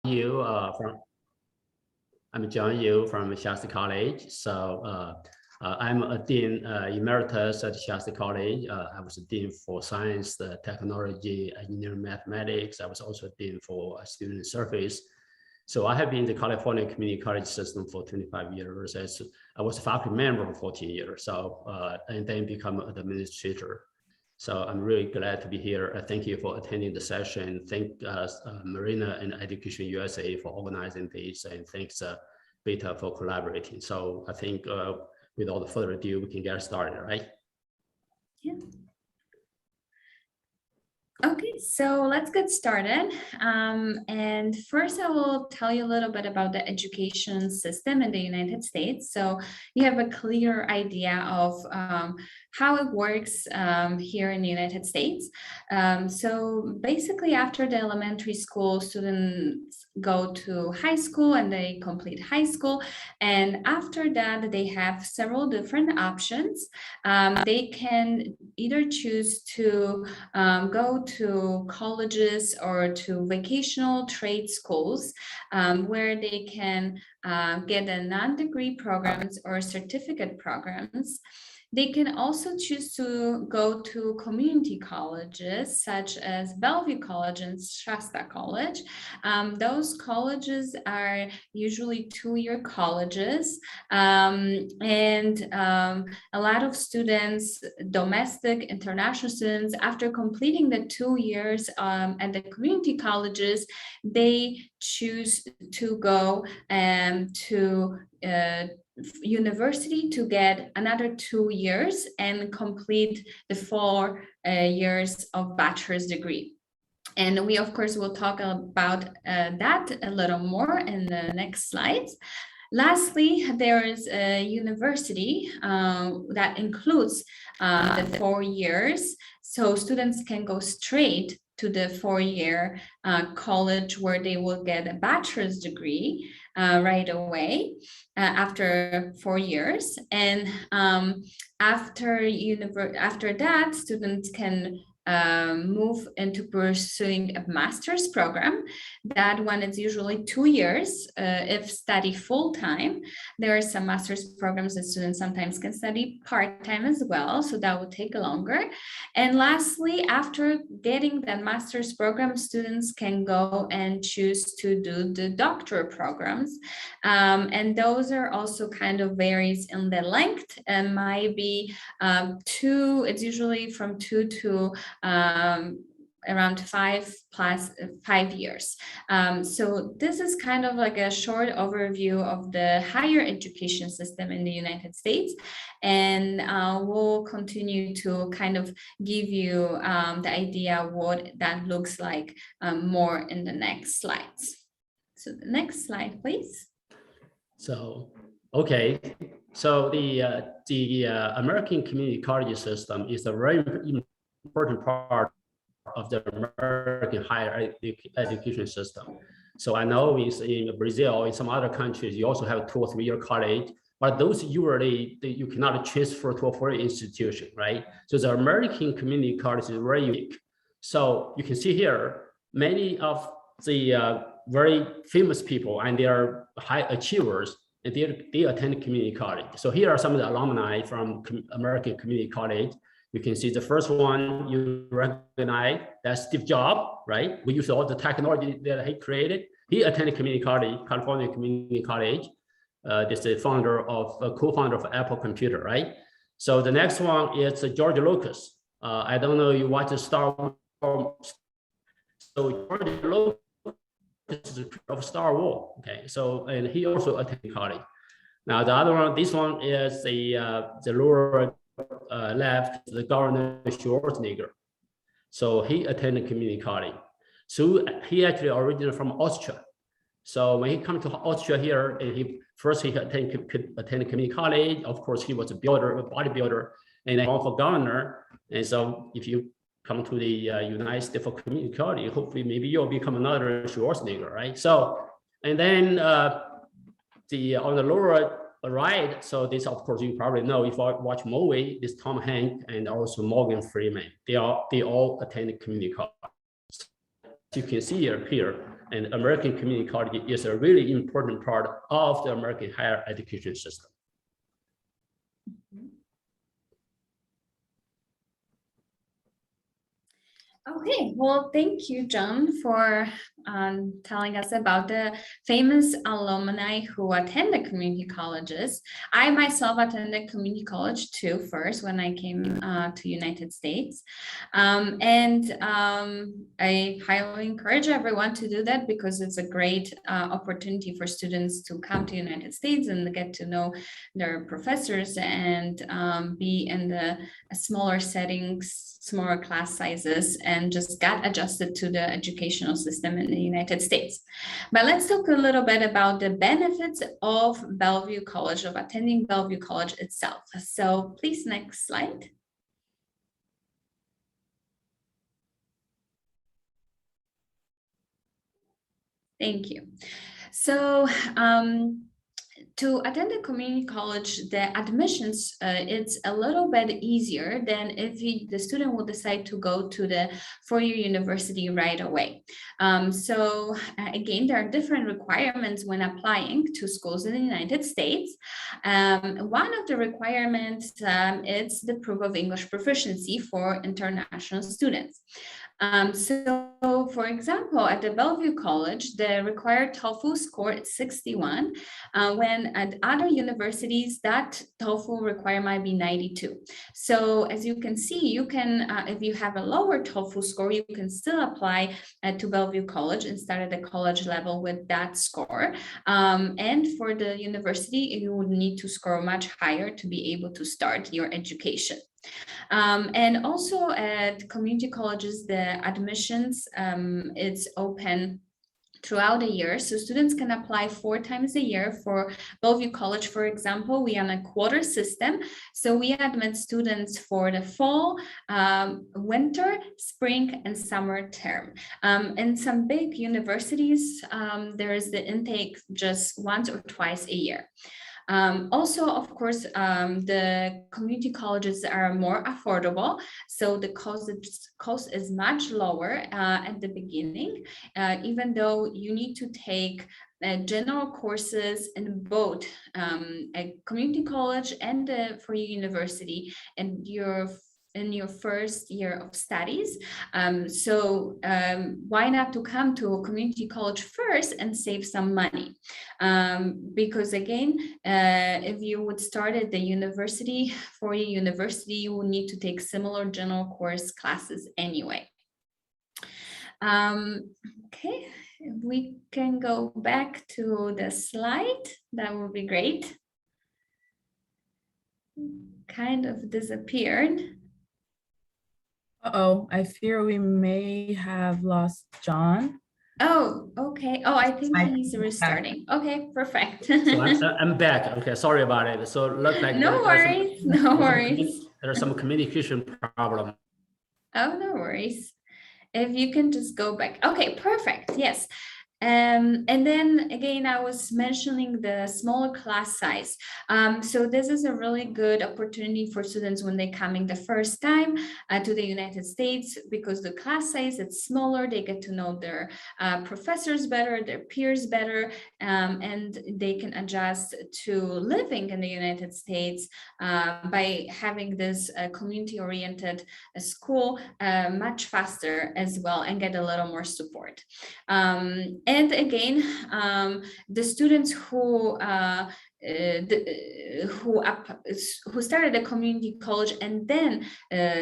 you I'm John Yu from Shasta College. So I'm a Dean Emeritus at Shasta College. I was a Dean for Science, Technology, Engineering, Mathematics. I was also a Dean for Student Service. So I have been in the California Community College system for 25 years. I was a faculty member for 14 years. So and then become an administrator. So I'm really glad to be here. Thank you for attending the session. Thank Marina and Education USA for organizing this, and thanks Beta for collaborating. So I think without further ado, we can get started, right? Yeah. Okay, so let's get started. And first I will tell you a little bit about the education system in the United States. So you have a clear idea of how it works here in the United States. So basically after the elementary school, students go to high school and they complete high school. And after that, they have several different options. They can either choose to go to colleges or to vocational trade schools where they can get a non-degree programs or certificate programs. They can also choose to go to community colleges such as Bellevue College and Shasta College. Those colleges are usually two-year colleges, and a lot of students, domestic, international students, after completing the 2 years at the community colleges, they choose to go to university to get another 2 years and complete the 4 years of bachelor's degree. And we, of course, will talk about that a little more in the next slides. Lastly, there is a university that includes the 4 years. So students can go straight to the 4-year college where they will get a bachelor's degree right away after 4 years. And after that, students can move into pursuing a master's program. That one is usually 2 years if study full-time. There are some master's programs that students sometimes can study part-time as well, so that will take longer. And lastly, after getting that master's program, students can go and choose to do the doctoral programs. And those are also kind of varies in the length and might be it's usually from 2 to around 5 years. So this is kind of like a short overview of the higher education system in the United States. And we'll continue to kind of give you the idea what that looks like more in the next slides. So the next slide, please. So, okay. So the American community college system is a very important part of the American higher education system. So I know in Brazil, in some other countries, you also have a 2 or 3 year college, but those usually you cannot transfer to a foreign institution, right? So the American community college is very unique. So you can see here, many of the very famous people and they are high achievers, and they attend community college. So here are some of the alumni from American Community College. You can see the first one you recognize, that's Steve Jobs, right? We use all the technology that he created. He attended community college, California Community College. This is co-founder of Apple Computer, right? So the next one is George Lucas. I don't know you watch the Star Wars. So George Lucas is of Star Wars, okay? So, and he also attended college. Now the other one, this one is the lower left, the Governor Schwarzenegger. So he attended community college. So he actually originally from Austria. So when he come to Austria here, he attended community college. Of course, he was a bodybuilder, and then for governor. And so if you come to the United States for community college, hopefully maybe you'll become another Schwarzenegger, right? So, and then on the lower right, so this of course you probably know if you watch movie, this Tom Hanks and also Morgan Freeman, they all attended community college. As you can see here, And American community college is a really important part of the American higher education system. Okay, well, thank you, John, for telling us about the famous alumni who attended community colleges. I myself attended community college too first when I came to United States. I highly encourage everyone to do that because it's a great opportunity for students to come to United States and get to know their professors and be in the smaller settings, smaller class sizes, and just get adjusted to the educational system in the United States. But let's talk a little bit about the benefits of Bellevue College, of attending Bellevue College itself. So please, next slide. Thank you. So to attend a community college, the admissions, it's a little bit easier than if the student will decide to go to the four-year university right away. Again, there are different requirements when applying to schools in the United States. One of the requirements is the proof of English proficiency for international students. For example, at the Bellevue College, the required TOEFL score is 61, when at other universities, that TOEFL requirement might be 92. So as you can see, you can, if you have a lower TOEFL score, you can still apply to Bellevue College and start at the college level with that score. And for the university, you would need to score much higher to be able to start your education. And also at community colleges, the admissions, it's open throughout the year. So students can apply 4 times a year. For Bellevue College, for example, we are on a quarter system. So we admit students for the fall, winter, spring, and summer term. In some big universities, there is the intake just once or twice a year. Also, of course, the community colleges are more affordable, so the cost is much lower at the beginning, even though you need to take general courses in both a community college and for your university and in your first year of studies. Why not to come to a community college first and save some money? Because again, if you would start at the university, for your university, you will need to take similar general course classes anyway. Okay, if we can go back to the slide, that would be great. Kind of disappeared. Uh-oh, I fear we may have lost John. Oh, okay. Oh, I think he's restarting. Okay, perfect. So I'm back. Okay, sorry about it. So it looks like no worries, no worries. There's some communication problem. Oh, no worries. If you can just go back. Okay, perfect. Yes. And then again, I was mentioning the smaller class size. So this is a really good opportunity for students when they're coming the first time to the United States, because the class size is smaller. They get to know their professors better, their peers better, and they can adjust to living in the United States by having this community-oriented school much faster as well, and get a little more support. And again, the students who started a community college and then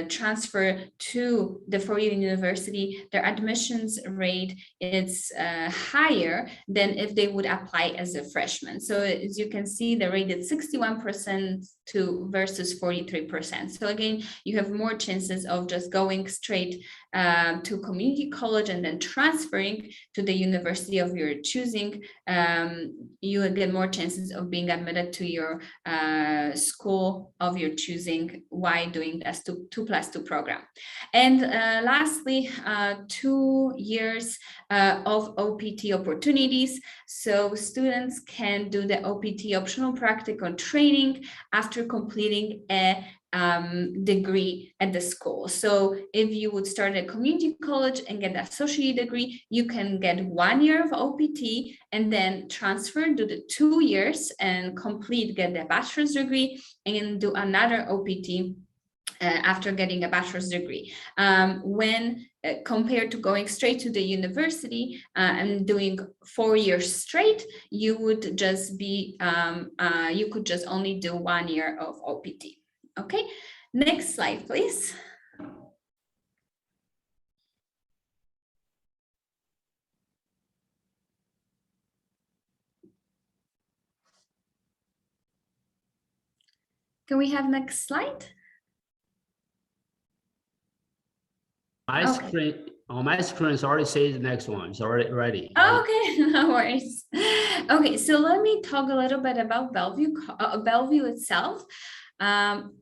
transfer to the four-year university, their admissions rate is higher than if they would apply as a freshman. So as you can see, the rate is 61% versus 43%. So again, you have more chances of just going straight to community college and then transferring to the university of your choosing. You will get more chances of being admitted to your school of your choosing while doing this 2+2 program. And lastly, 2 years of OPT opportunities. So students can do the OPT, optional practical training, after completing a degree at the school. So if you would start at community college and get the associate degree, you can get 1 year of OPT and then transfer, do the 2 years and get the bachelor's degree and do another OPT after getting a bachelor's degree. When compared to going straight to the university and doing 4 years straight, you would just be, you could just only do 1 year of OPT. Okay, next slide, please. Can we have next slide? My screen, on my screen, it's already says the next one. It's already ready. Okay, no worries. Okay, so let me talk a little bit about Bellevue itself. Bellevue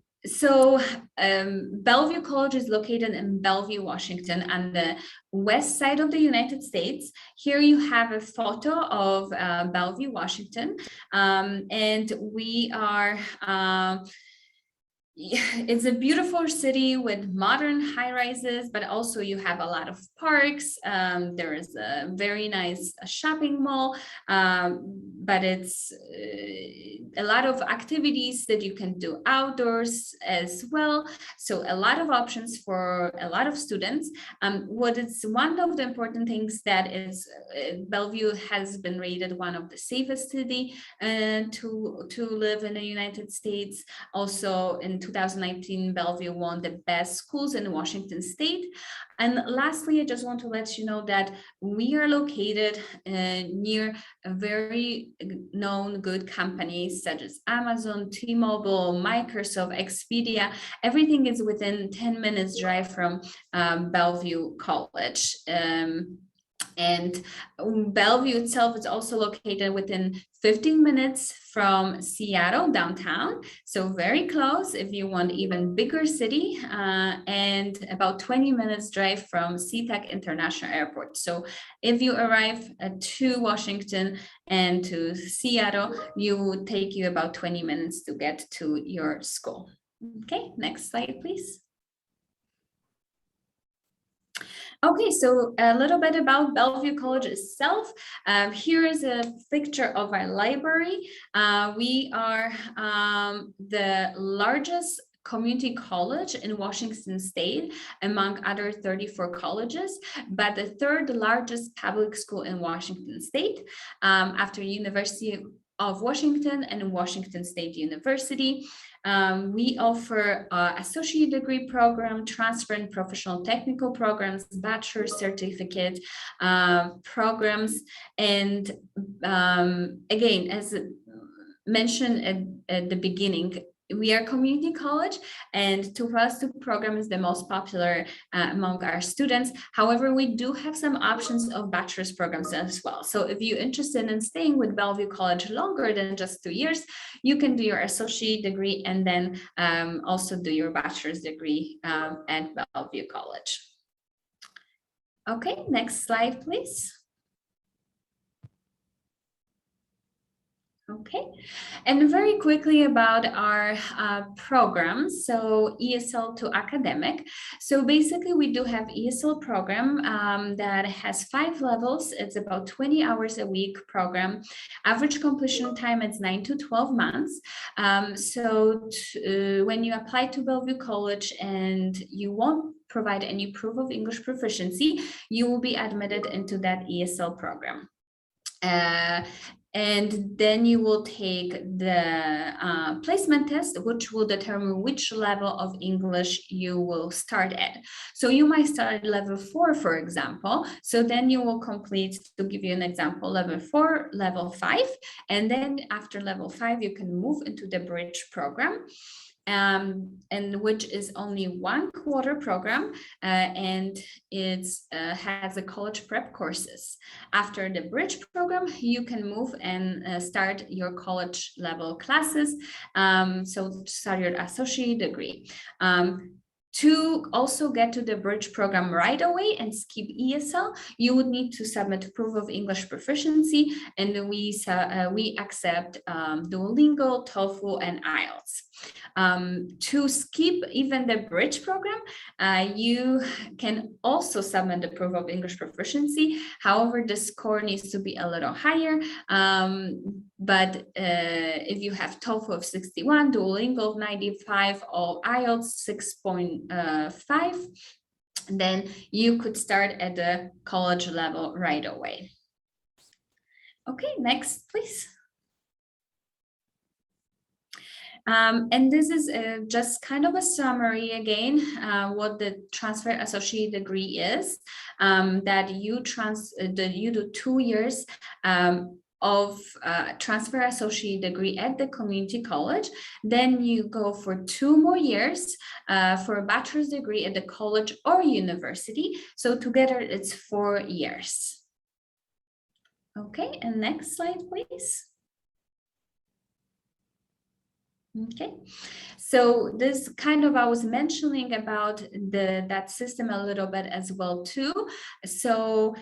College is located in Bellevue, Washington, on the west side of the United States. Here you have a photo of Bellevue, Washington, and we are it's a beautiful city with modern high rises, but also you have a lot of parks. There is a very nice shopping mall, but it's a lot of activities that you can do outdoors as well. So a lot of options for a lot of students. What is one of the important things that is Bellevue has been rated one of the safest city to live in the United States. Also in 2019, Bellevue won the best schools in Washington State. And lastly, I just want to let you know that we are located near a very known good companies such as Amazon, T-Mobile, Microsoft, Expedia. Everything is within 10 minutes drive from Bellevue College. And Bellevue itself is also located within 15 minutes from Seattle downtown, so very close if you want even bigger city, and about 20 minutes drive from SeaTac International Airport. So if you arrive to Washington and to Seattle, you would take you about 20 minutes to get to your school. Okay, next slide, please. Okay, so a little bit about Bellevue College itself. Here is a picture of our library. We are the largest community college in Washington State, among other 34 colleges, but the third largest public school in Washington State, after University of Washington and Washington State University. We offer associate degree program, transfer and professional technical programs, bachelor's certificate programs. And again, as mentioned at the beginning, we are community college, and to us the program is the most popular among our students. However, we do have some options of bachelor's programs as well. So if you're interested in staying with Bellevue College longer than just 2 years, you can do your associate degree and then also do your bachelor's degree at Bellevue College. Okay, next slide, please. Okay, and very quickly about our programs. So ESL to academic. So basically we do have ESL program that has 5 levels. It's about 20 hours a week program. Average completion time is 9 to 12 months. When you apply to Bellevue College and you won't provide any proof of English proficiency, you will be admitted into that ESL program. And then you will take the placement test, which will determine which level of English you will start at. So you might start at level 4, for example. So then you will complete, to give you an example, level 4, level 5. And then after level 5, you can move into the bridge program. And which is only 1 quarter program, and it has a college prep courses. After the bridge program, you can move and start your college level classes, so start your associate degree. To also get to the bridge program right away and skip ESL, you would need to submit proof of English proficiency, and we accept Duolingo, TOEFL, and IELTS. To skip even the bridge program, you can also submit the proof of English proficiency. However, the score needs to be a little higher. But if you have TOEFL of 61, Duolingo of 95, or IELTS 6.5, then you could start at the college level right away. Okay, next, please. And this is just kind of a summary again, what the transfer associate degree is, that you do 2 years of transfer associate degree at the community college. Then you go for 2 more years for a bachelor's degree at the college or university. So together it's 4 years. Okay, and next slide, please. Okay, so this kind of, I was mentioning about that system a little bit as well too. So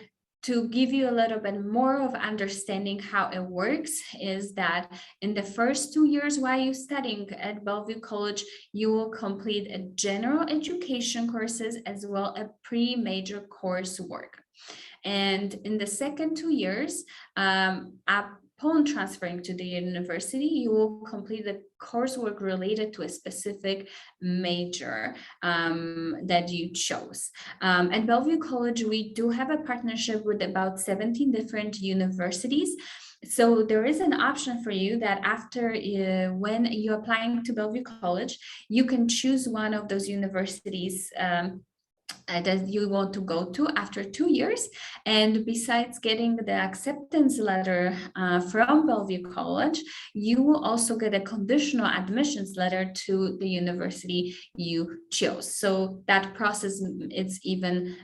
to give you a little bit more of understanding how it works is that in the first 2 years while you're studying at Bellevue College, you will complete a general education courses as well as pre-major coursework. And in the second 2 years, upon transferring to the university, you will complete the coursework related to a specific major that you chose. At Bellevue College, we do have a partnership with about 17 different universities. So there is an option for you that after when you're applying to Bellevue College, you can choose one of those universities that you want to go to after 2 years. And besides getting the acceptance letter from Bellevue College, you will also get a conditional admissions letter to the university you chose. So that process is even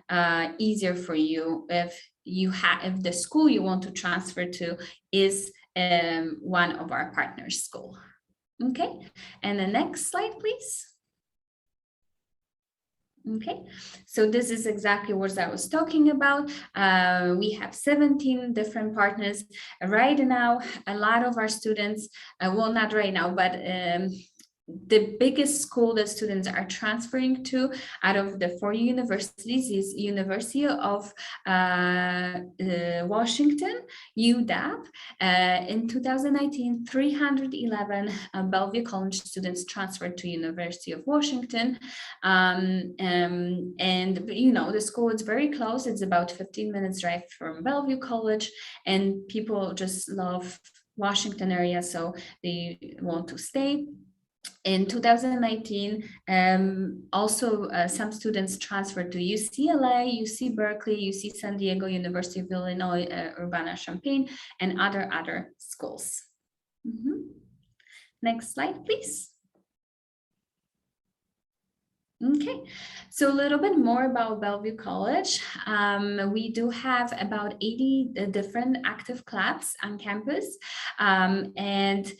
easier for you if the school you want to transfer to is one of our partners' school. Okay, and the next slide, please. Okay, so this is exactly what I was talking about. We have 17 different partners. Right now, a lot of our students, well, not right now, but the biggest school that students are transferring to out of the 4 universities is University of Washington, UW. In 2019, 311 Bellevue College students transferred to University of Washington. And you know, the school is very close. It's about 15 minutes drive from Bellevue College, and people just love Washington area, so they want to stay. In 2019, also some students transferred to UCLA, UC Berkeley, UC San Diego, University of Illinois, Urbana-Champaign, and other schools. Next slide, please. Okay, so a little bit more about Bellevue College. We do have about 80 different active clubs on campus, and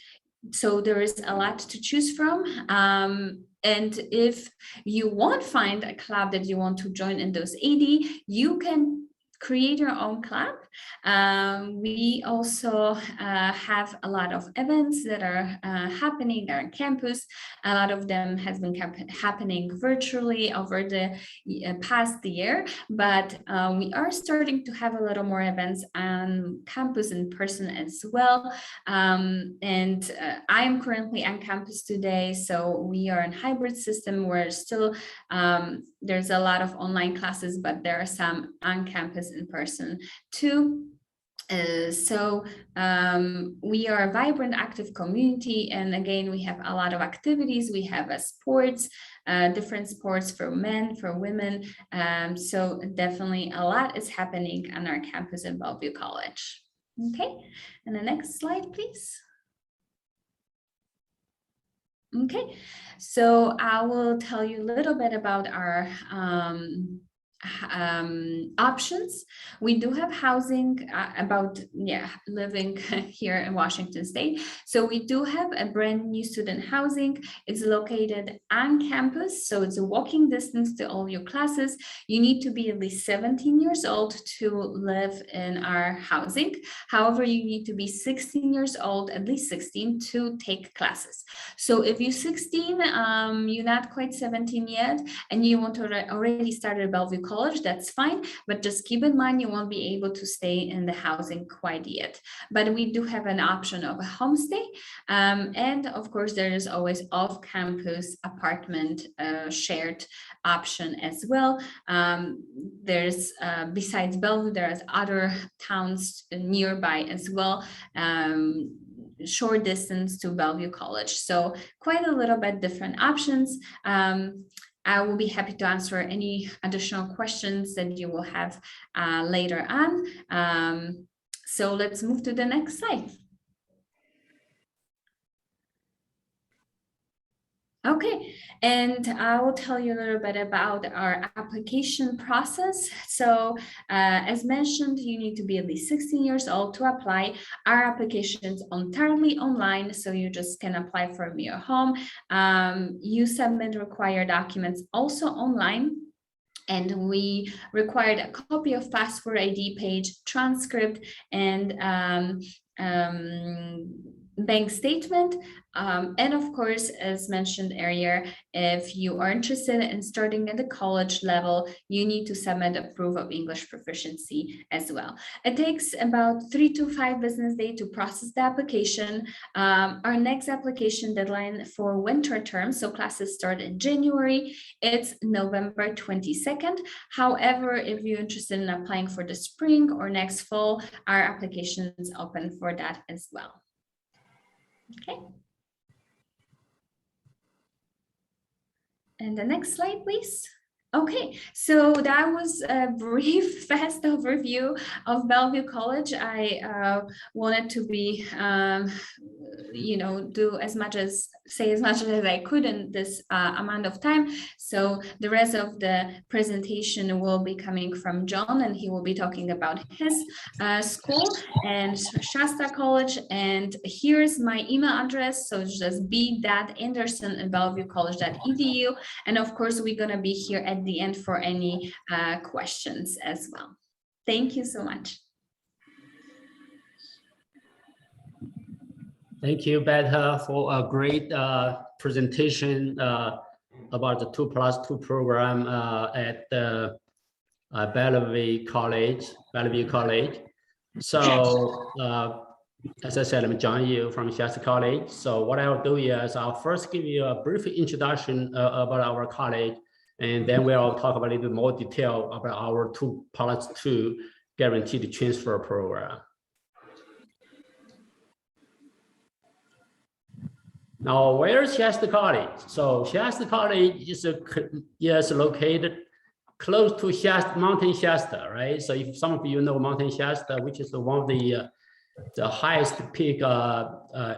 so there is a lot to choose from. And if you won't find a club that you want to join in those 80, you can create your own club. We also have a lot of events that are happening on campus. A lot of them has been happening virtually over the past year, but we are starting to have a little more events on campus in person as well. And I am currently on campus today, so we are in hybrid system where still there's a lot of online classes, but there are some on campus in person too. So we are a vibrant, active community, and again, we have a lot of activities. We have sports, different sports for men, for women. So definitely a lot is happening on our campus in Bellevue College. Okay, and the next slide, please. Okay, so I will tell you a little bit about our options. We do have housing living here in Washington State. So we do have a brand new student housing. It's located on campus, so it's a walking distance to all your classes. You need to be at least 17 years old to live in our housing. However, you need to be 16 years old, at least 16, to take classes. So if you're 16, you're not quite 17 yet, and you want to already start at Bellevue College, that's fine, but just keep in mind you won't be able to stay in the housing quite yet. But we do have an option of a homestay, and of course there is always off-campus apartment shared option as well. There's besides Bellevue, there's other towns nearby as well, short distance to Bellevue College. So quite a little bit different options. I will be happy to answer any additional questions that you will have later on. So let's move to the next slide. Okay, and I will tell you a little bit about our application process. So as mentioned, you need to be at least 16 years old to apply. Our application is entirely online, so you just can apply from your home. You submit required documents also online. And we required a copy of passport ID page, transcript, and bank statement. And of course, as mentioned earlier, if you are interested in starting at the college level, you need to submit a proof of English proficiency as well. It takes about 3 to 5 business days to process the application. Our next application deadline for winter term, so classes start in January, it's November 22nd. However, if you're interested in applying for the spring or next fall, our application is open for that as well. Okay. And the next slide, please. Okay, so that was a brief, fast overview of Bellevue College. I wanted to be, say as much as I could in this amount of time. So the rest of the presentation will be coming from John, and he will be talking about his school and Shasta College. And here's my email address. So just b.anderson@bellevuecollege.edu. And of course, we're going to be here at the end for any questions as well. Thank you so much. Thank you, Beta, for a great presentation about the 2+2 program at Bellevue College. So, as I said, I'm John Yu from Shasta College. So what I'll do is I'll first give you a brief introduction about our college, and then we'll talk about a little bit more detail about our 2+2 guaranteed transfer program. Now, where's Shasta College? So Shasta College is located close to Mountain Shasta, right? So if some of you know Mountain Shasta, which is one of the highest peak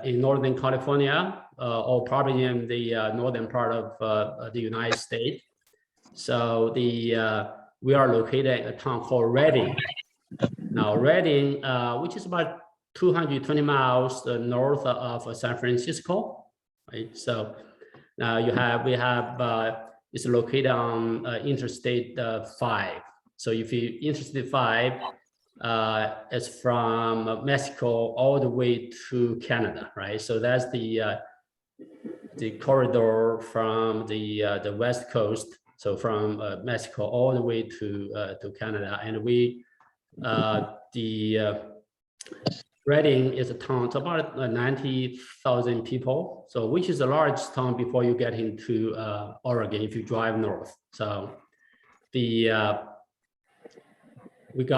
in Northern California, or probably in the northern part of the United States. So we are located in a town called Redding. Now, Redding, which is about 220 miles north of San Francisco. Right, so now we have it's located on Interstate 5. So if you Interstate 5, it's from Mexico all the way to Canada, right? So that's the corridor from the West Coast. So from Mexico all the way to Canada, and Redding is a town. It's about 90,000 people, so which is the largest town before you get into Oregon if you drive north. So we got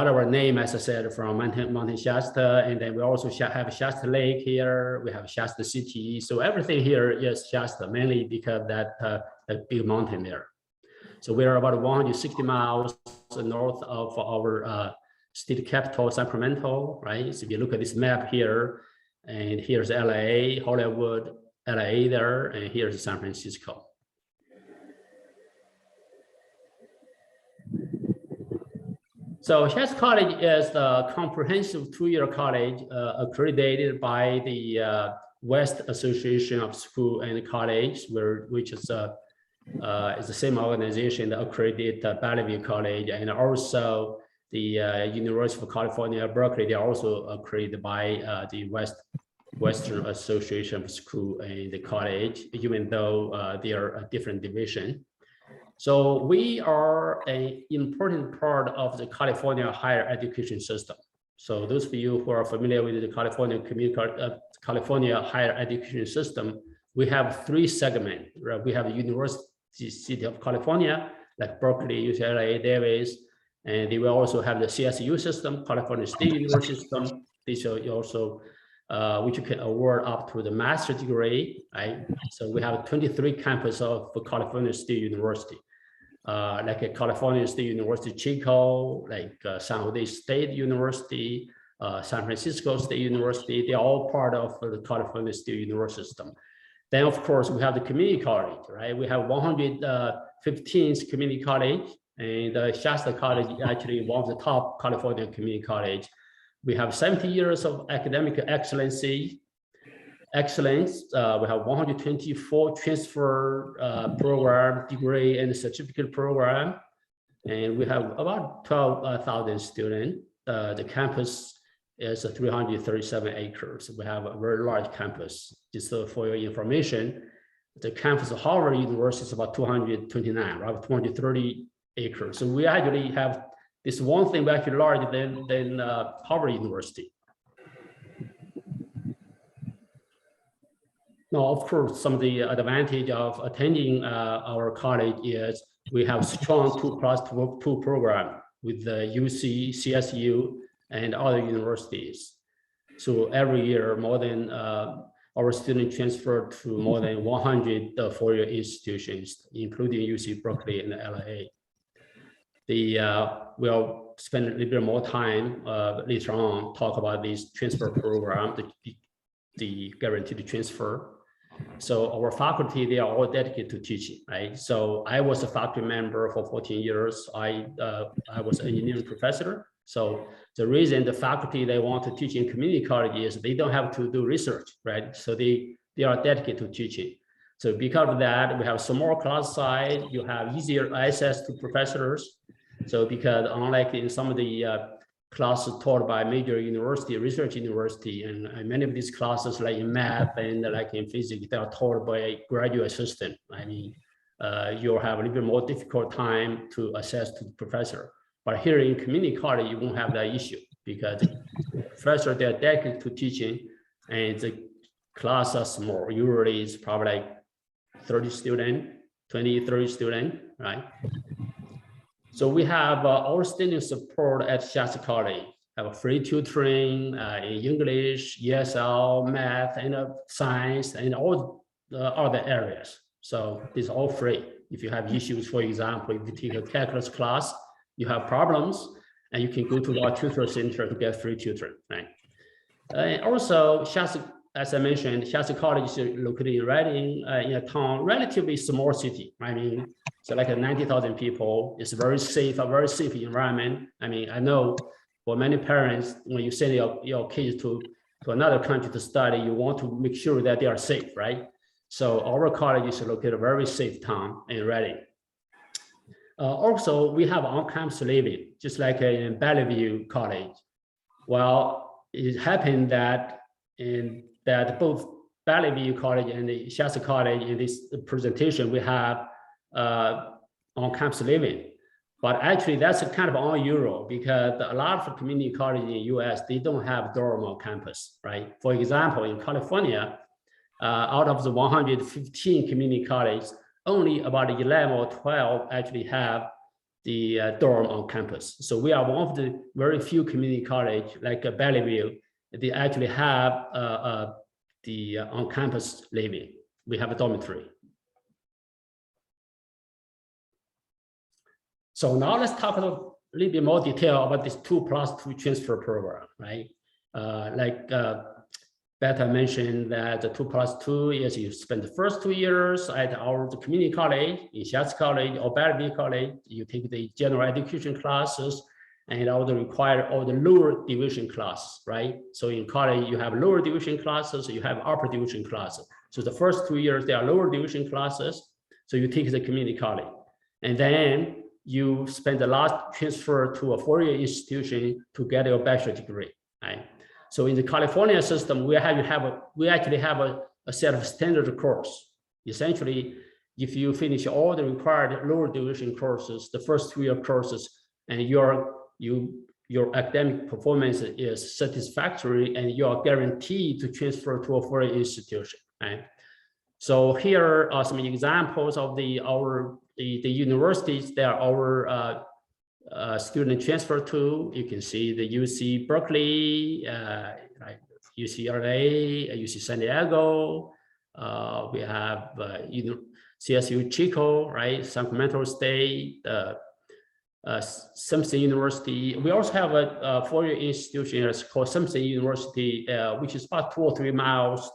our name, as I said, from Mountain Shasta, and then we also have Shasta Lake here. We have Shasta City. So everything here is Shasta, mainly because that big mountain there. So we are about 160 miles north of our state capital, Sacramento, right? So if you look at this map here, and here's LA, Hollywood, LA there, and here's San Francisco. So Shasta College is the comprehensive two-year college accredited by the West Association of School and College, which is the same organization that accredited Valley View College, and also the University of California, Berkeley. They are also accredited by the Western Association of School and the College, even though they are a different division. So we are an important part of the California higher education system. So those of you who are familiar with the California higher education system, we have three segments. Right? We have the University of California, like Berkeley, UCLA, Davis, and they will also have the CSU system, California State University system. These are also which you can award up to the master's degree, right? So we have 23 campuses of California State University, like California State University, Chico, like San Jose State University, San Francisco State University. They're all part of the California State University system. Then, of course, we have the community college, right? We have 115th community college, and Shasta College is actually one of the top California community college. We have 70 years of academic excellence. We have 124 transfer program, degree, and certificate program. And we have about 12,000 students. The campus is 337 acres. We have a very large campus. Just for your information, the campus of Harvard University is about 229, right? 230 acres. So we actually have this one thing, we're actually larger than Harvard University. Now, of course, some of the advantage of attending our college is we have strong 2+2 program with the UC, CSU, and other universities. So every year, more than our students transfer to more than 100 four-year institutions, including UC Berkeley and LA. We'll spend a little bit more time later on talk about this transfer program, the guaranteed transfer. So our faculty, they are all dedicated to teaching, right? So I was a faculty member for 14 years. I was an engineering professor. So the reason the faculty, they want to teach in community college is they don't have to do research, right? So they are dedicated to teaching. So because of that, we have small class size, you have easier access to professors. So because unlike in some of the classes taught by major university, research university, and many of these classes like in math and like in physics, they are taught by a graduate assistant. I mean, you'll have a little bit more difficult time to access to the professor. But here in community college, you won't have that issue because the professor, they're dedicated to teaching and the class are small. Usually it's probably like 30 students, 20, 30 students, right? So we have all student support at Shasta College. Have a free tutoring in English, ESL, math, and science, and all the other areas. So it's all free. If you have issues, for example, if you take a calculus class, you have problems, and you can go to our tutor center to get free tutoring, right? And also, Shasta, as I mentioned, Shasta College is located in Redding, in a town, relatively small city. I mean, so like 90,000 people. It's very safe, a very safe environment. I mean, I know for many parents, when you send your kids to another country to study, you want to make sure that they are safe, right? So our college is located in a very safe town in Redding. Also, we have on-campus living, just like in Valley View College. Well, it happened that both Valley View College and the Shasta College in this presentation, we have on-campus living. But actually, that's kind of unusual because a lot of community colleges in the US, they don't have dorm on campus, right? For example, in California, out of the 115 community colleges, only about 11 or 12 actually have the dorm on campus. So we are one of the very few community college like Valley View, they actually have the on-campus living. We have a dormitory. So now let's talk a little bit more detail about this 2+2 transfer program, right? Beta mentioned that the 2+2 is you spend the first 2 years at the community college, in Shasta College or Valley View College. You take the general education classes, and all the required all the lower division classes, right? So in college, you have lower division classes, you have upper division classes. So the first 2 years, they are lower division classes. So you take the community college, and then you spend the last transfer to a four-year institution to get your bachelor degree, right? So in the California system, we actually have a set of standard course. Essentially, if you finish all the required lower division courses, the first 2-year courses, and your academic performance is satisfactory, and you are guaranteed to transfer to a foreign institution, right? So here are some examples of the universities that our student transfer to. You can see the UC Berkeley, right, UCLA, UC San Diego. We have CSU Chico, right, Sacramento State, Simpson University. We also have a four-year institution that's called Simpson University, which is about 2 or 3 miles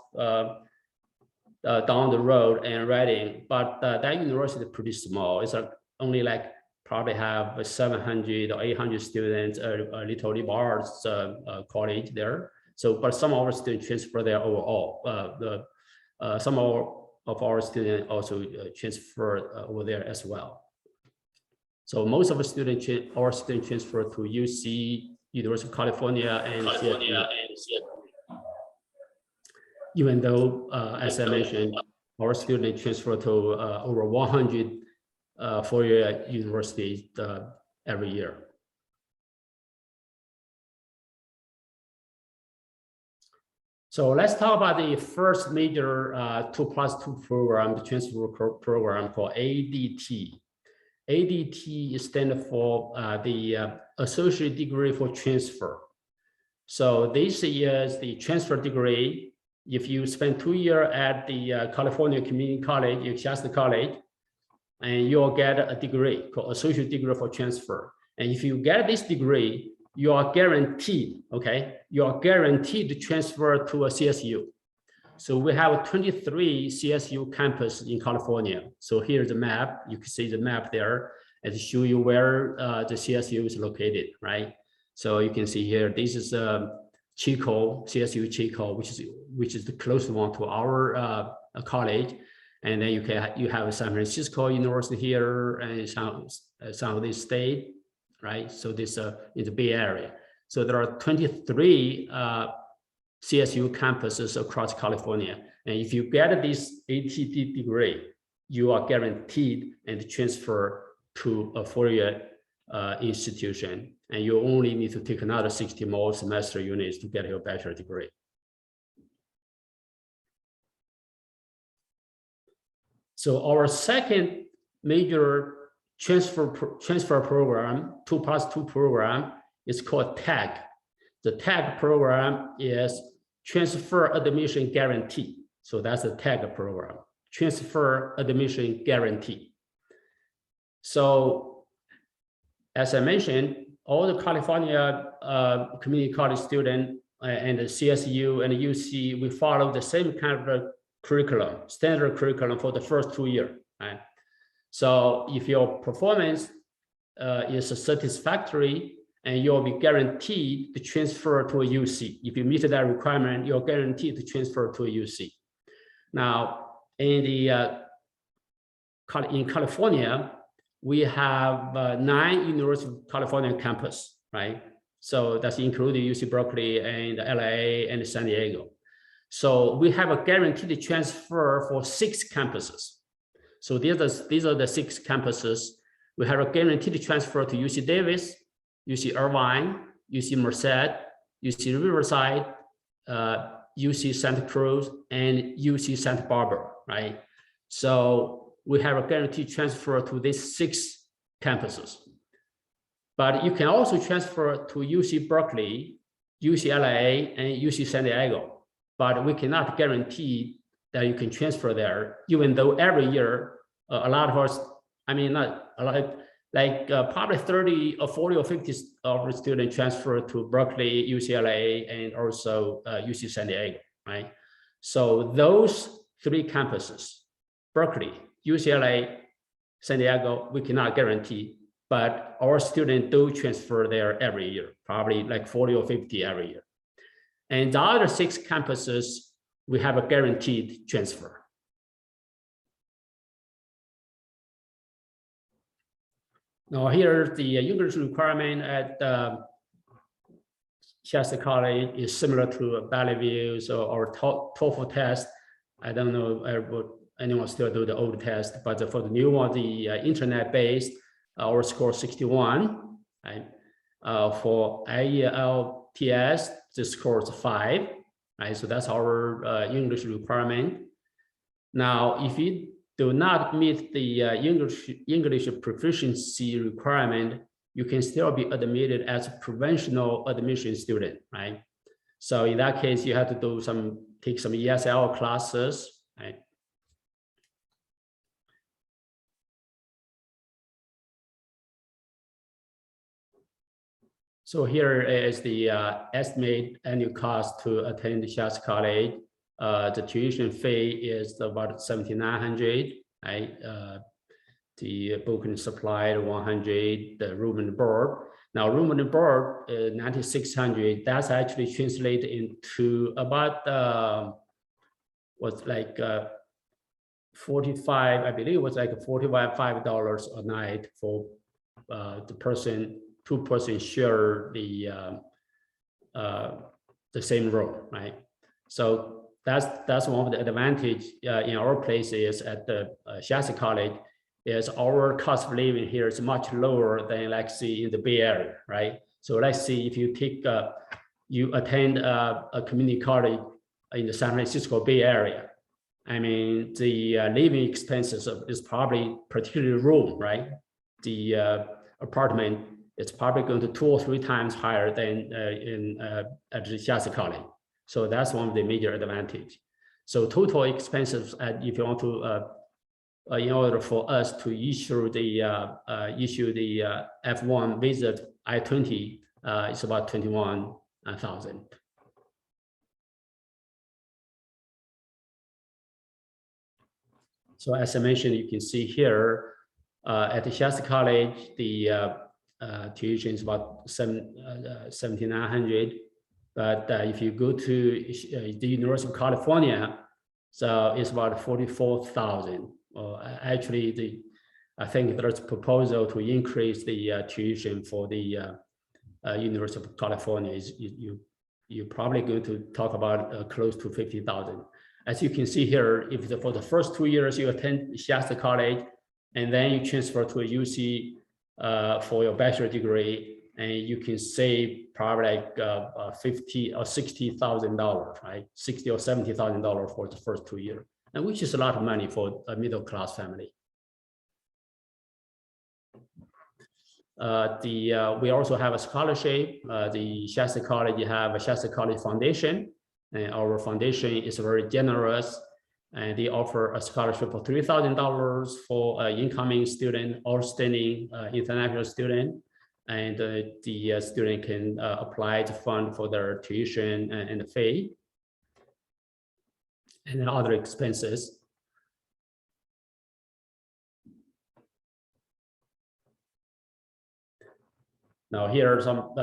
down the road and Reading, but that university is pretty small. It's only like probably have 700 or 800 students, a little liberal college there. So, but some of our students transfer there overall. Some of our students also transfer over there as well. So most of our students transfer to UC, University of California, and even though, as I mentioned, our students transfer to over 100 four-year universities every year. So let's talk about the first major 2+2 program, the transfer program called ADT. ADT stands for the Associate Degree for Transfer. So this is the transfer degree. If you spend 2 years at the California Community College, Shasta College, and you'll get a degree called Associate Degree for Transfer. And if you get this degree, you are guaranteed, okay? You are guaranteed to transfer to a CSU. So we have 23 CSU campuses in California. So here's the map. You can see the map there and show you where the CSU is located, right? So you can see here, this is Chico, CSU Chico, which is the closest one to our college. And then you have San Francisco University here and San Jose State, right? So this in the Bay Area. So there are 23 CSU campuses across California. And if you get this ATD degree, you are guaranteed and transfer to a four-year institution. And you only need to take another 60 more semester units to get your bachelor degree. So our second major transfer program, 2+2 program, is called TAG. The TAG program is Transfer Admission Guarantee. So that's the TAG program, Transfer Admission Guarantee. So as I mentioned, all the California community college students and the CSU and the UC, we follow the same kind of curriculum, standard curriculum for the first 2 years, right? So if your performance is satisfactory, and you'll be guaranteed to transfer to a UC. If you meet that requirement, you're guaranteed to transfer to a UC. Now, in California, we have 9 University of California campus, right? So that's including UC Berkeley and LA and San Diego. So we have a guaranteed transfer for 6 campuses. So these are the 6 campuses. We have a guaranteed transfer to UC Davis, UC Irvine, UC Merced, UC Riverside, UC Santa Cruz, and UC Santa Barbara, right? So we have a guaranteed transfer to these 6 campuses. But you can also transfer to UC Berkeley, UCLA, and UC San Diego. But we cannot guarantee that you can transfer there, even though every year, a lot of us, I mean, not a lot, like probably 30 or 40 or 50 of our students transfer to Berkeley, UCLA, and also UC San Diego, right? So those 3 campuses, Berkeley, UCLA, San Diego, we cannot guarantee but our students do transfer there every year, probably like 40 or 50 every year. And the other 6 campuses, we have a guaranteed transfer. Now here, the English requirement at Shasta College is similar to Valley View or TOEFL test. I don't know if anyone still do the old test, but for the new one, the internet-based, our score 61. Right? For IELTS, the score is 5. Right? So that's our English requirement. Now, if you do not meet the English proficiency requirement, you can still be admitted as a provisional admission student, right? So in that case, you have to take some ESL classes, right? So here is the estimated annual cost to attend Shasta College. The tuition fee is about $7,900, right? The book and supply 100, the room and board. Now, room and board 9,600. That's actually translated into about what's like 45. I believe it was like $45 a night for the person. 2-person share the same room, right? So that's one of the advantage in our places at the Shasta College. Is our cost of living here is much lower than like see in the Bay Area, right? So let's see if you you attend a community college in the San Francisco Bay Area. I mean, the living expenses is probably particularly room, right? The apartment is probably going to 2 or 3 times higher than at the Shasta College. So that's one of the major advantage. So total expenses, if you want to in order for us to issue the F1 visa I-20, it's about $21,000. So as I mentioned, you can see here at the Shasta College, the tuition is about $7,900. But if you go to the University of California, so it's about $44,000. Actually, I think there's a proposal to increase the tuition for the University of California. You're probably going to talk about close to $50,000. As you can see here, if for the first 2 years you attend Shasta College, and then you transfer to a UC for your bachelor degree, and you can save probably like $50,000 or $60,000, right? $60,000 or $70,000 for the first 2 years, and which is a lot of money for a middle-class family. We also have a scholarship. The Shasta College, you have a Shasta College Foundation, and our foundation is very generous, and they offer a scholarship of $3,000 for incoming student, outstanding international student, and the student can apply to fund for their tuition and the fee, and then other expenses. Now here are some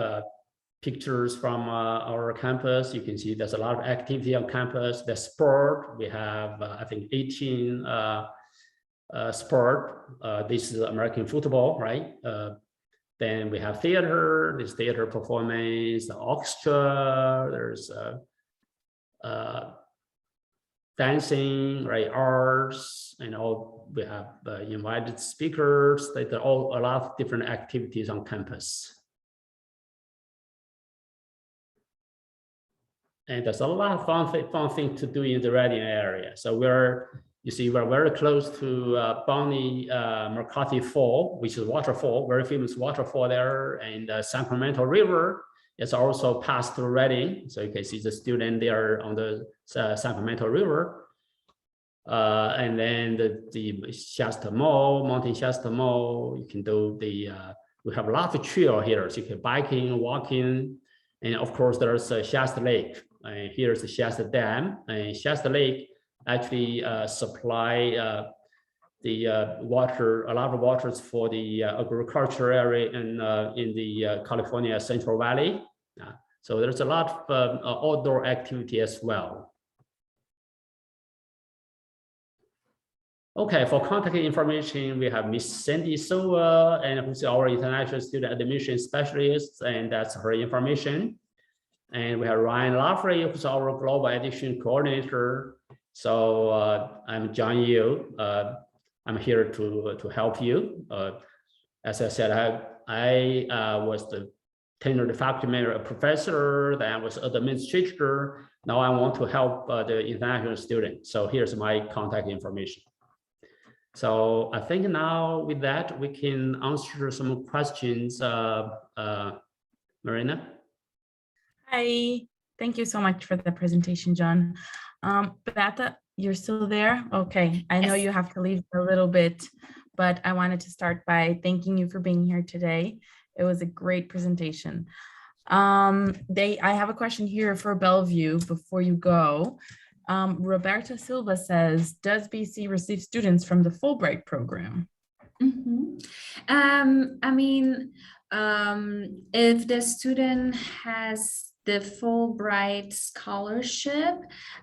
pictures from our campus. You can see there's a lot of activity on campus. The sport, we have I think 18 sport. This is American football, right? Then we have theater, there's theater performance, the orchestra, there's dancing, right, arts, and all. We have invited speakers. There are all a lot of different activities on campus. And there's a lot of fun things to do in the Reading area. So we're very close to Bonnie McCarthy Fall, which is waterfall, very famous waterfall there, and Sacramento River is also passed through Reading. So you can see the student there on the Sacramento River. And then the Shasta Mall, Mountain Shasta Mall, you can do we have a lot of trail here. So you can biking, walking, and of course there's Shasta Lake. Here's the Shasta Dam, and Shasta Lake actually supply water, a lot of waters for the agriculture area and in the California Central Valley. So there's a lot of outdoor activity as well. Okay, for contact information, we have Miss Sandy Soa, and who's our international student admission specialist, and that's her information. And we have Ryan Laffrey, who's our global admission coordinator. So I'm John Yu. I'm here to help you. As I said, I was the tenured faculty member, a professor, then I was an administrator. Now I want to help the international students. So here's my contact information. So I think now with that, we can answer some questions. Marina? Hi, thank you so much for the presentation, John. Beata, you're still there? Okay, I know you have to leave a little bit, but I wanted to start by thanking you for being here today. It was a great presentation. I have a question here for Bellevue before you go. Roberta Silva says, does BC receive students from the Fulbright program? I mean, if the student has the Fulbright scholarship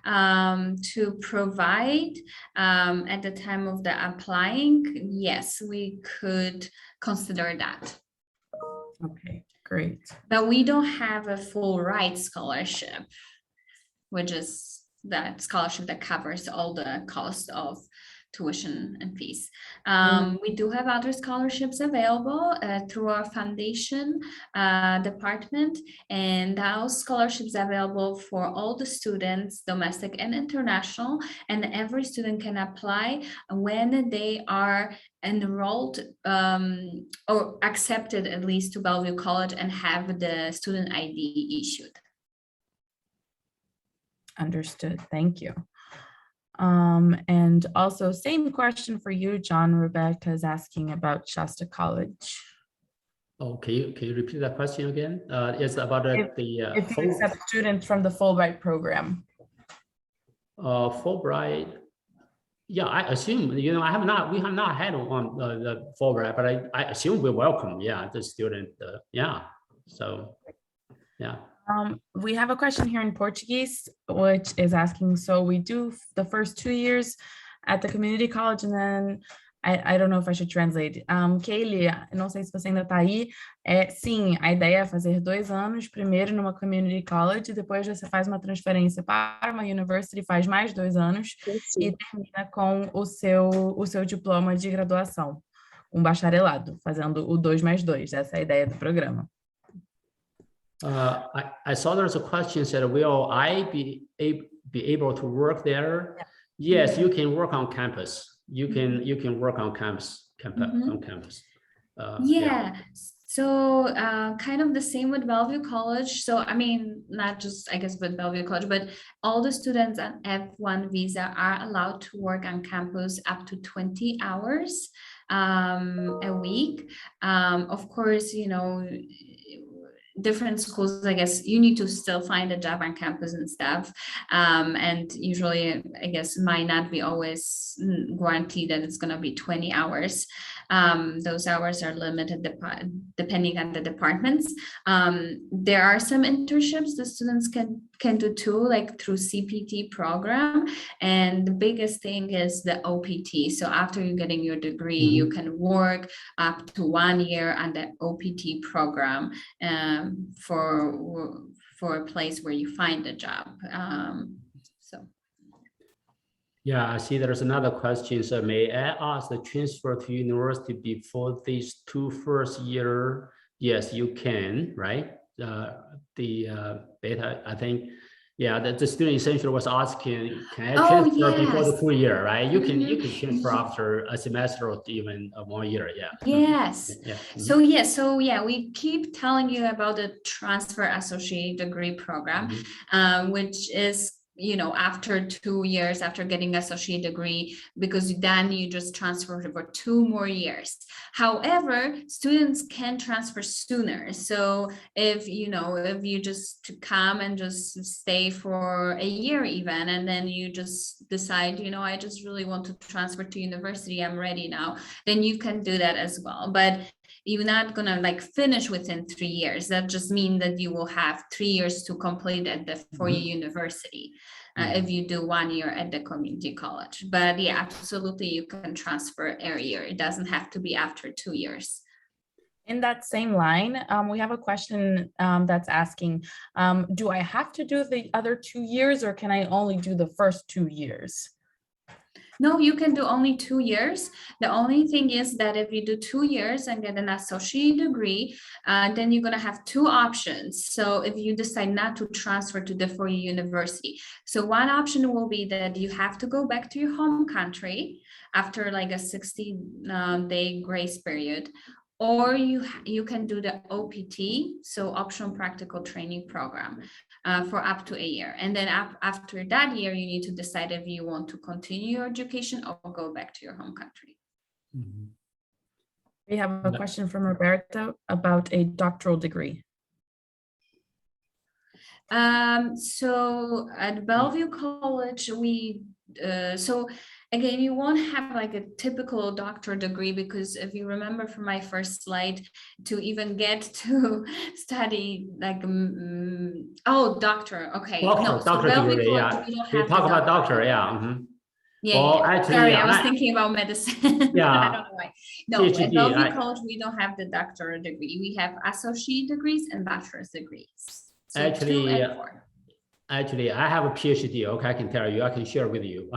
to provide at the time of the applying, yes, we could consider that. Okay, great. But we don't have a Fulbright scholarship, which is that scholarship that covers all the cost of tuition and fees. We do have other scholarships available through our foundation department, and those scholarships are available for all the students, domestic and international, and every student can apply when they are enrolled or accepted at least to Bellevue College and have the student ID issued. Understood, thank you. And also same question for you, John. Rebecca is asking about Shasta College. Oh, can you repeat that question again? It's about If you accept students from the Fulbright program. Fulbright, yeah, I assume, you know, we have not had on the Fulbright, but I assume we welcome, yeah, the student, yeah, so, yeah. We have a question here in Portuguese, which is asking, so we do the first 2 years at the community college, and then I don't know if I should translate. Kaylee, não sei se você ainda está aí. Sim, a ideia é fazer 2 anos, primeiro numa community college, depois você faz uma transferência para uma university, faz mais 2 anos e termina com o seu diploma de graduação, um bacharelado, fazendo o 2+2. Essa é a ideia do programa. I saw there's a question said, will I be able to work there? Yes, you can work on campus. You can work on campus. On campus. Yeah. So kind of the same with Bellevue College. So I mean, not just I guess with Bellevue College, but all the students on F1 visa are allowed to work on campus up to 20 hours a week. Of course, you know, different schools, I guess you need to still find a job on campus and stuff. And usually, I guess, might not be always guaranteed that it's going to be 20 hours. Those hours are limited depending on the departments. There are some internships the students can do too, like through CPT program. And the biggest thing is the OPT. So after you're getting your degree, you can work up to 1 year on the OPT program for a place where you find a job. Yeah, I see there's another question. So may I ask the transfer to university before these 2 first year? Yes, you can, right? Beta, I think, yeah, the student essentially was asking, can I transfer before the 2 year, right? You can transfer after a semester or even 1 year, yeah. Yes. Yeah. So yeah, we keep telling you about the transfer associate degree program, which is after 2 years, after getting associate degree, because then you just transfer for 2 more years. However, students can transfer sooner. So if you just come and just stay for a year even, and then you just decide, I just really want to transfer to university, I'm ready now, then you can do that as well. But you're not gonna finish within 3 years. That just means that you will have 3 years to complete at the 4-year university if you do 1 year at the community college. But yeah, absolutely, you can transfer every year. It doesn't have to be after 2 years. In that same line, we have a question that's asking, do I have to do the other 2 years, or can I only do the first 2 years? No, you can do only 2 years. The only thing is that if you do 2 years and get an associate degree, then you're going to have 2 options. So if you decide not to transfer to the 4-year university, so one option will be that you have to go back to your home country after a 60-day grace period, or you can do the OPT, so optional practical training program, for up to a year. And then after that year, you need to decide if you want to continue your education or go back to your home country. We have a question from Roberto about a doctoral degree. So at Bellevue College, so again, you won't have a typical doctoral degree, because if you remember from my first slide, to even get to study doctor. Okay. Doctor degree, yeah. We talk about doctor, yeah. Well, actually, sorry, I was thinking about medicine. Yeah. I don't know why. No, PhD, at Bellevue College, we don't have the doctoral degree. We have associate degrees and bachelor's degrees. So Actually, I have a PhD. Okay, I can tell you. I can share with you.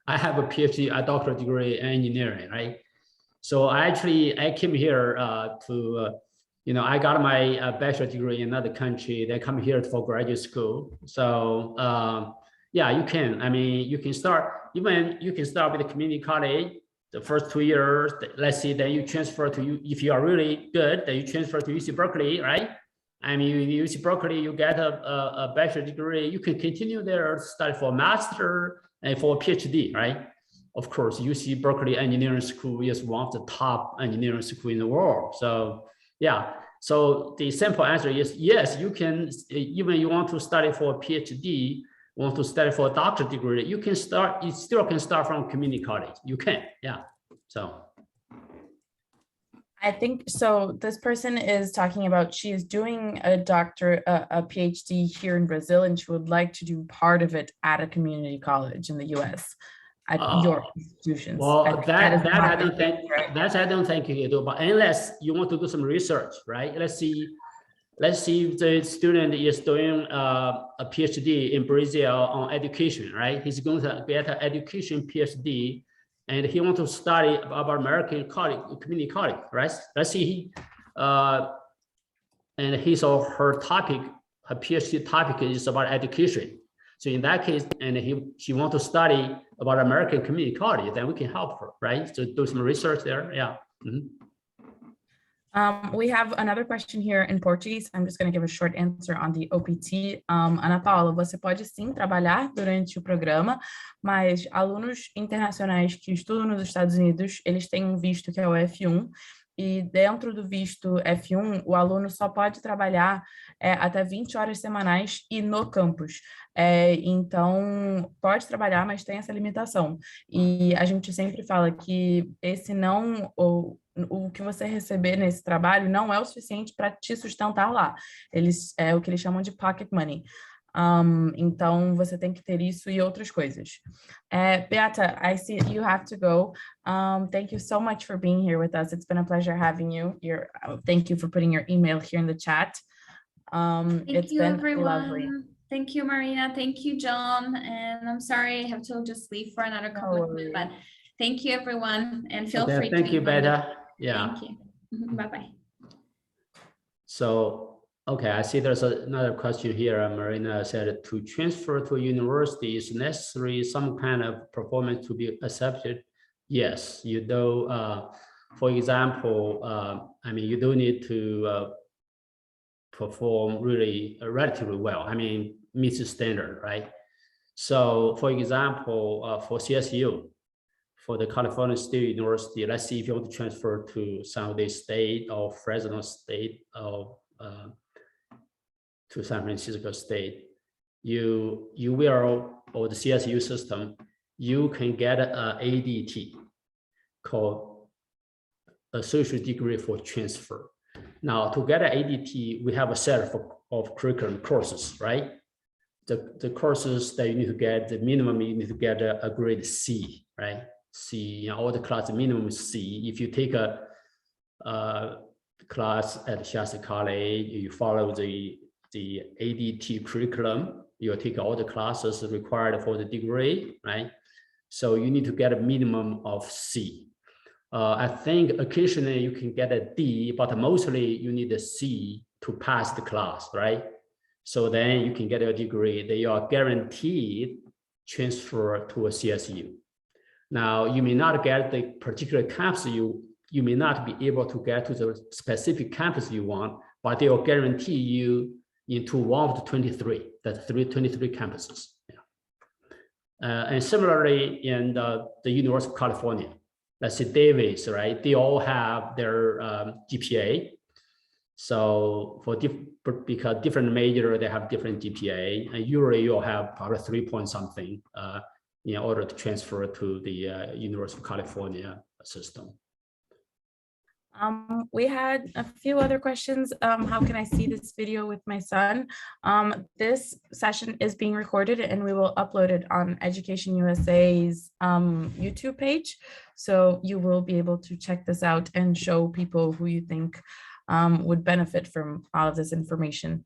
I have a PhD, a doctorate degree in engineering, right? So I came here I got my bachelor degree in another country. They come here for graduate school. So yeah, you can. I mean, you can start with the community college. The first 2 years, let's see, then you transfer to if you are really good, then you transfer to UC Berkeley, right? I mean, UC Berkeley, you get a bachelor degree, you can continue there, study for master and for PhD, right? Of course, UC Berkeley Engineering School is one of the top engineering schools in the world. So yeah, so the simple answer is yes, you can, even you want to study for a PhD, want to study for a doctorate degree, you still can start from community college. You can, yeah, so. I think so. This person is talking about, she is doing a PhD here in Brazil, and she would like to do part of it at a community college in the US at your institutions. Well, I don't think you can do, but unless you want to do some research, right? Let's see if the student is doing a PhD in Brazil on education, right? He's going to get an education PhD, and he wants to study about American college, community college, right? Let's see, and his or her topic, her PhD topic is about education. So in that case, and she wants to study about American community college, then we can help her, right? So do some research there, yeah. We have another question here in Portuguese. I'm just going to give a short answer on the OPT. Ana Paula, você pode sim trabalhar durante o programa, mas alunos internacionais que estudam nos Estados Unidos, eles têm um visto que é o F1, e dentro do visto F1, o aluno só pode trabalhar até 20 horas semanais e no campus. Então, pode trabalhar, mas tem essa limitação. E a gente sempre fala que o que você receber nesse trabalho não é o suficiente para te sustentar lá. É o que eles chamam de pocket money. Então, você tem que ter isso e outras coisas. Beata, I see you have to go. Thank you so much for being here with us. It's been a pleasure having you. Thank you for putting your email here in the chat. It's been lovely. Thank you, Marina. Thank you, John. And I'm sorry I have to just leave for another commitment, but thank you, everyone. And feel free to. Thank you, Beata. Yeah. Thank you. Bye-bye. So, okay, I see there's another question here. Marina said, to transfer to university is necessary some kind of performance to be accepted. Yes, you do. For example, I mean, you do need to perform really relatively well. I mean, meets the standard, right? So for example, for CSU, for the California State University, let's see if you want to transfer to San Jose State or Fresno State or to San Francisco State, you will, or the CSU system, you can get a ADT called Associate Degree for Transfer. Now, to get an ADT, we have a set of curriculum courses, right? The courses that you need to get, the minimum you need to get a grade C, right? C, all the class, the minimum is C. If you take a class at Shasta College, you follow the ADT curriculum, you'll take all the classes required for the degree, right? So you need to get a minimum of C. I think occasionally you can get a D, but mostly you need a C to pass the class, right? So then you can get a degree that you are guaranteed transfer to a CSU. Now, you may not get the particular campus you may not be able to get to the specific campus you want, but they will guarantee you into one of the 23, that's 23 campuses. Yeah. And similarly, in the University of California, let's say Davis, right? They all have their GPA. So because different major, they have different GPA, and usually you'll have probably 3 point something in order to transfer to the University of California system. We had a few other questions. How can I see this video with my son? This session is being recorded and we will upload it on Education USA's YouTube page. So you will be able to check this out and show people who you think would benefit from all of this information.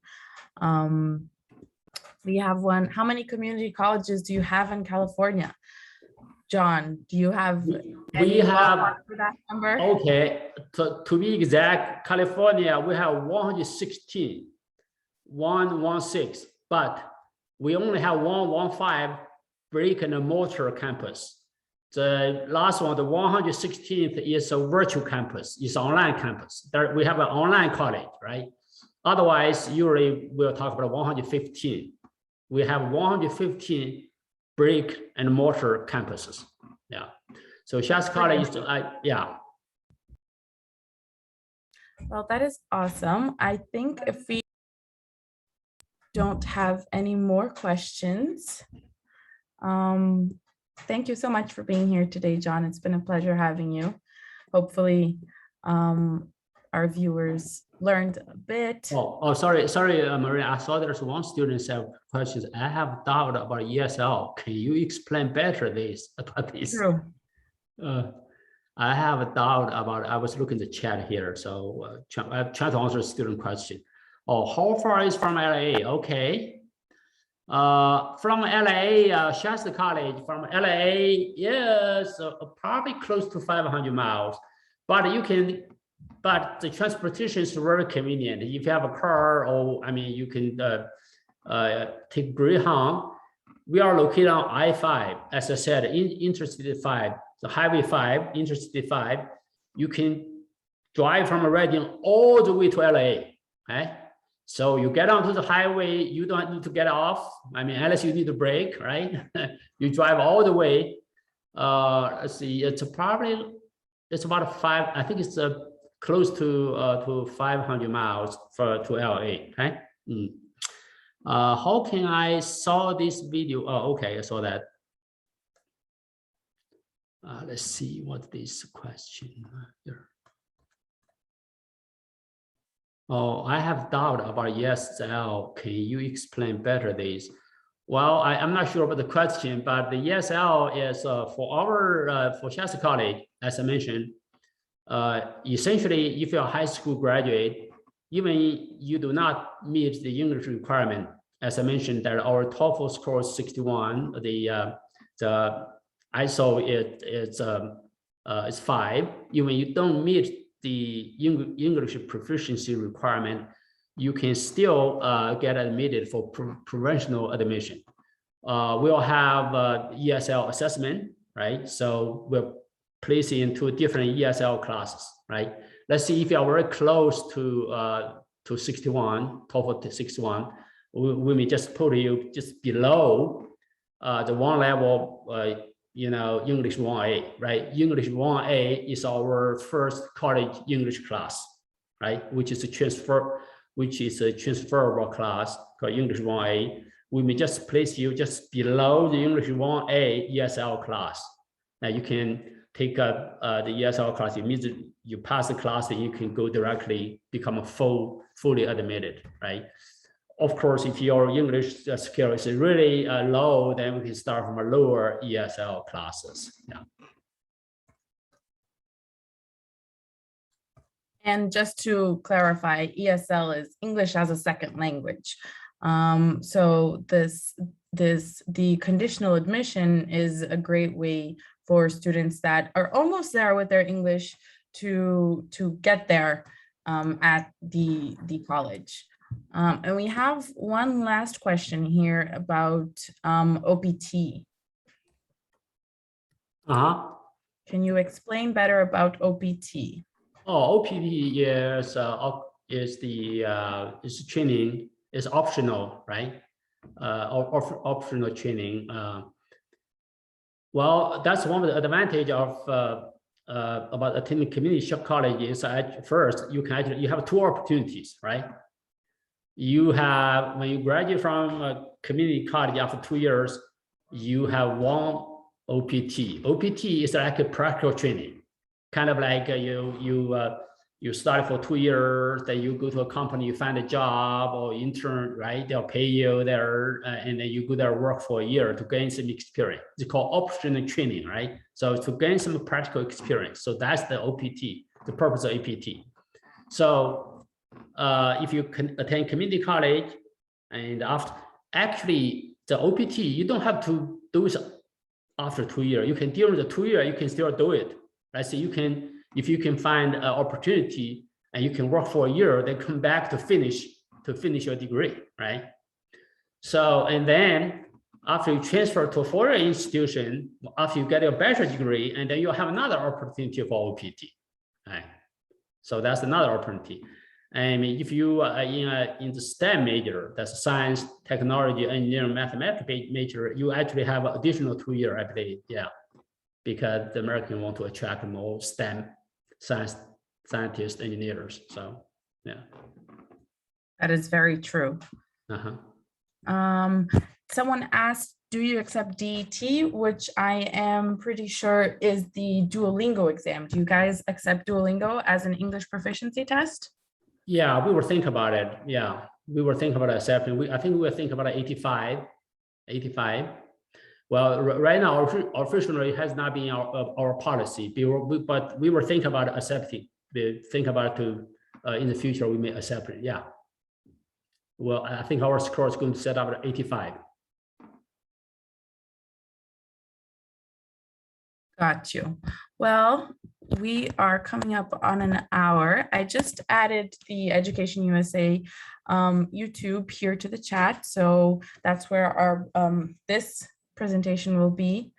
We have one. How many community colleges do you have in California? John, do you have we have for that number? Okay, to be exact, California, we have 116, 116, but we only have 115 brick and mortar campus. The last one, the 116th, is a virtual campus, it's online campus. There we have an online college, right? Otherwise, usually we'll talk about 115. We have 115 brick and mortar campuses. Yeah. So Shasta College is, yeah. Well, that is awesome. I think if we don't have any more questions, thank you so much for being here today, John. It's been a pleasure having you. Hopefully, our viewers learned a bit. Oh, sorry, Maria. I saw there's one student have questions. I have doubt about ESL. Can you explain better about this? True. I have a doubt about. I was looking at the chat here, so I'm trying to answer a student question. Oh, how far is from LA? Okay. From LA, Shasta College from LA, yes, probably close to 500 miles. But you can. But the transportation is very convenient. If you have a car, or I mean, you can take Greyhound. We are located on I-5, as I said, Interstate 5, the Highway 5, Interstate 5. You can drive from Redding all the way to LA. Okay, so you get onto the highway, you don't need to get off. I mean, unless you need a break, right? You drive all the way. Let's see, it's about 5. I think it's close to 500 miles to LA. Okay. How can I saw this video? Oh, okay, I saw that. Let's see what this question here. Oh, I have doubt about ESL. Can you explain better this? Well, I'm not sure about the question, but the ESL is for Shasta College, as I mentioned. Essentially, if you're a high school graduate, even you do not meet the English requirement, as I mentioned, that our TOEFL score is 61. The ISO is 5. Even you don't meet the English proficiency requirement, you can still get admitted for provisional admission. We'll have ESL assessment, right? So we'll place into different ESL classes, right? Let's see if you are very close to 61, TOEFL 61, we may just put you just below the one level, you know, English 1A, right? English 1A is our first college English class, right? Which is a transferable class called English 1A. We may just place you just below the English 1A ESL class. Now you can take up the ESL class. It means that you pass the class and you can go directly become a fully admitted, right? Of course, if your English skill is really low, then we can start from a lower ESL classes. Yeah. And just to clarify, ESL is English as a second language. So the conditional admission is a great way for students that are almost there with their English to get there at the college. And we have one last question here about OPT. Can you explain better about OPT? Oh, OPT is training, is optional, right? Optional training. Well, that's one of the advantage of about attending community college is at first you have two opportunities, right? You have, when you graduate from a community college after 2 years, you have one OPT. OPT is like a practical training, kind of like you study for 2 years, then you go to a company, you find a job or intern, right? They'll pay you there, and then you go there work for a year to gain some experience. It's called optional training, right? So to gain some practical experience. So that's the OPT, the purpose of APT. So if you can attend community college, and after actually the OPT, you don't have to do it after 2 years. You can during the 2 years, you can still do it. Right? So you can, if you can find an opportunity and you can work for a year, then come back to finish your degree, right? So, and then after you transfer to a foreign institution, after you get your bachelor's degree, and then you'll have another opportunity for OPT, right? So that's another opportunity. And if you are in the STEM major, that's science, technology, engineering, mathematics major, you actually have an additional 2 years, I believe, yeah, because the American want to attract more STEM scientists, engineers. So, yeah. That is very true. Someone asked, do you accept DET, which I am pretty sure is the Duolingo exam. Do you guys accept Duolingo as an English proficiency test? Yeah, we were thinking about it. Yeah, we were thinking about accepting. I think we were thinking about 85. Well, right now, officially, it has not been our policy, but we were thinking about accepting. We think about to in the future we may accept it. Yeah. Well, I think our score is going to set up at 85. Got you. Well, we are coming up on an hour. I just added the Education USA YouTube here to the chat. So that's where our this presentation will be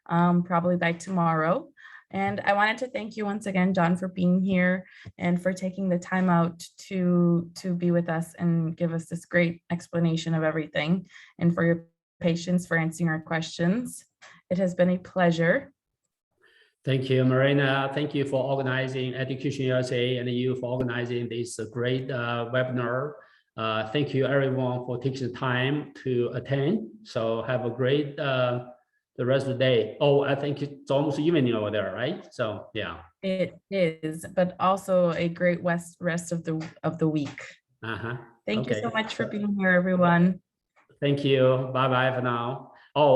probably by tomorrow. And I wanted to thank you once again, John, for being here and for taking the time out to be with us and give us this great explanation of everything, and for your patience for answering our questions. It has been a pleasure. Thank you, Marina. Thank you for organizing Education USA, and you for organizing this great webinar. Thank you everyone for taking the time to attend. So have a great the rest of the day. Oh, I think it's almost evening over there, right? So yeah. It is, but also a great rest of the week. Thank you so much for being here, everyone. Thank you. Bye-bye for now.